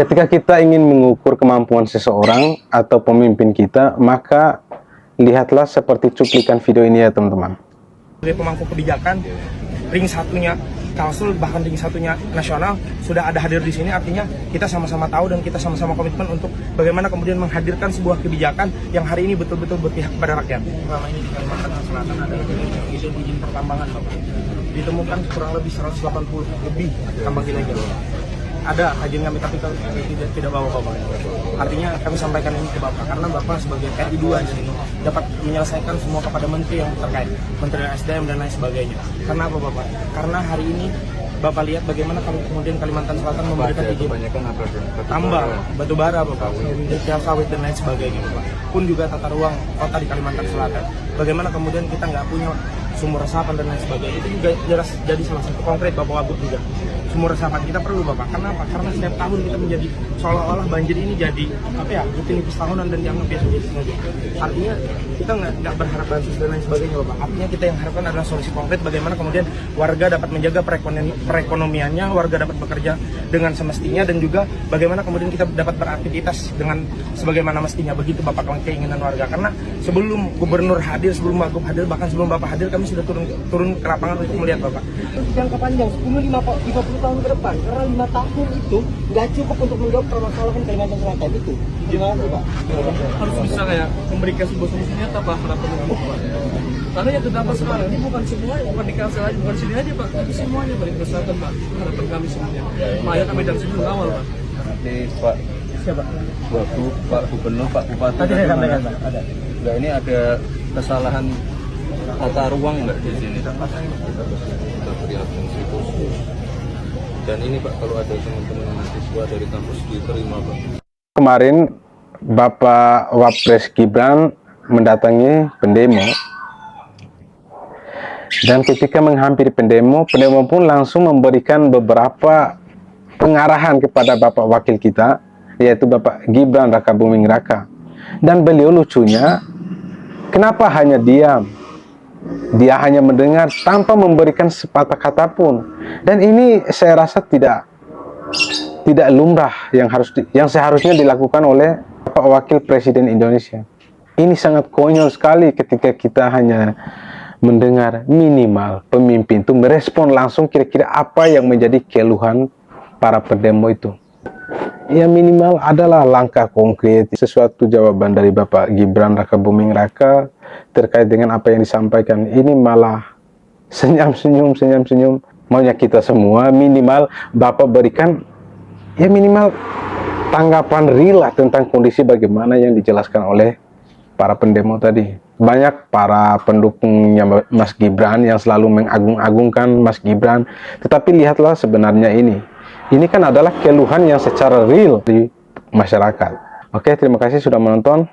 Ketika kita ingin mengukur kemampuan seseorang atau pemimpin kita, maka lihatlah seperti cuplikan video ini ya teman-teman. Dari pemangku kebijakan, ring satunya Kalsul, bahkan ring satunya nasional sudah ada hadir di sini, artinya kita sama-sama tahu dan kita sama-sama komitmen untuk bagaimana kemudian menghadirkan sebuah kebijakan yang hari ini betul-betul berpihak kepada rakyat. Selama ini di Kalimantan Selatan ada izin pertambangan, Bapak. Ditemukan kurang lebih 180 lebih tambang ilegal. Ada kajian kami, tapi tidak bawa Bapak. Artinya kami sampaikan ini ke Bapak karena Bapak sebagai TNI 2 di sini dapat menyelesaikan semua kepada menteri yang terkait, Menteri SDM dan lain sebagainya. Karena apa Bapak? Karena hari ini Bapak lihat bagaimana kalau kemudian Kalimantan Selatan memberikan izin tambang, batu bara Bapak, kelapa sawit dan lain sebagainya Bapak. Pun juga tata ruang kota di Kalimantan Selatan. Bagaimana kemudian kita nggak punya sumur resapan dan lain sebagainya, itu juga jelas jadi salah satu konkret Bapak Wagub juga. Sumur resapan kita perlu Bapak, kenapa? Karena setiap tahun kita menjadi seolah-olah banjir ini jadi rutinitas tahunan dan dianggap biasa-biasa saja. Artinya kita nggak berharap bansos dan lain sebagainya Bapak. Artinya kita yang harapkan adalah solusi konkret bagaimana kemudian warga dapat menjaga perekonomiannya, warga dapat bekerja dengan semestinya, dan juga bagaimana kemudian kita dapat beraktivitas dengan sebagaimana mestinya. Begitu Bapak keinginan warga. Karena sebelum gubernur hadir, sebelum Wagub hadir, bahkan sebelum Bapak hadir, kami sudah turun ke lapangan untuk melihat Bapak. Jangka panjang 10-50 tahun ke depan, karena 5 tahun itu nggak cukup untuk menjawab permasalahan Kalimantan Selatan itu. Gimana sih Pak? Harus bisa kayak memberikan sebuah solusi nyata Pak harapan Bapak. Karena yang terdapat sekarang ini bukan semua, bukan di Kalsel aja, bukan sini aja Pak, tapi semuanya Pak, di Selatan Pak, harapan kami semuanya. Makanya kami dari sini awal Pak. Nanti Pak Siapa? Pak Gubernur, Pak Bupati. Tadi saya sampaikan Pak, ada. Nah, ini ada kesalahan tata ruang nggak di sini? Kita beri atensi khusus. Dan ini Pak, kalau ada teman-teman mahasiswa dari kampus diterima Pak. Kemarin Bapak Wapres Gibran mendatangi pendemo, dan ketika menghampiri pendemo pun langsung memberikan beberapa pengarahan kepada Bapak Wakil kita, yaitu Bapak Gibran Rakabuming Raka. Dan beliau lucunya, kenapa hanya diam? Dia hanya mendengar tanpa memberikan sepatah kata pun. Dan ini saya rasa tidak lumrah yang seharusnya dilakukan oleh Pak Wakil Presiden Indonesia. Ini sangat konyol sekali ketika kita hanya mendengar minimal pemimpin itu merespon langsung kira-kira apa yang menjadi keluhan para pendemo itu. Ya minimal adalah langkah konkret, sesuatu jawaban dari Bapak Gibran Rakabuming Raka terkait dengan apa yang disampaikan. Ini malah senyum-senyum. Maunya kita semua minimal Bapak berikan ya minimal tanggapan real lah tentang kondisi bagaimana yang dijelaskan oleh para pendemo tadi. Banyak para pendukungnya Mas Gibran yang selalu mengagung-agungkan Mas Gibran, tetapi lihatlah sebenarnya ini kan adalah keluhan yang secara real di masyarakat. Oke, terima kasih sudah menonton.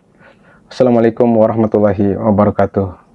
Assalamualaikum warahmatullahi wabarakatuh.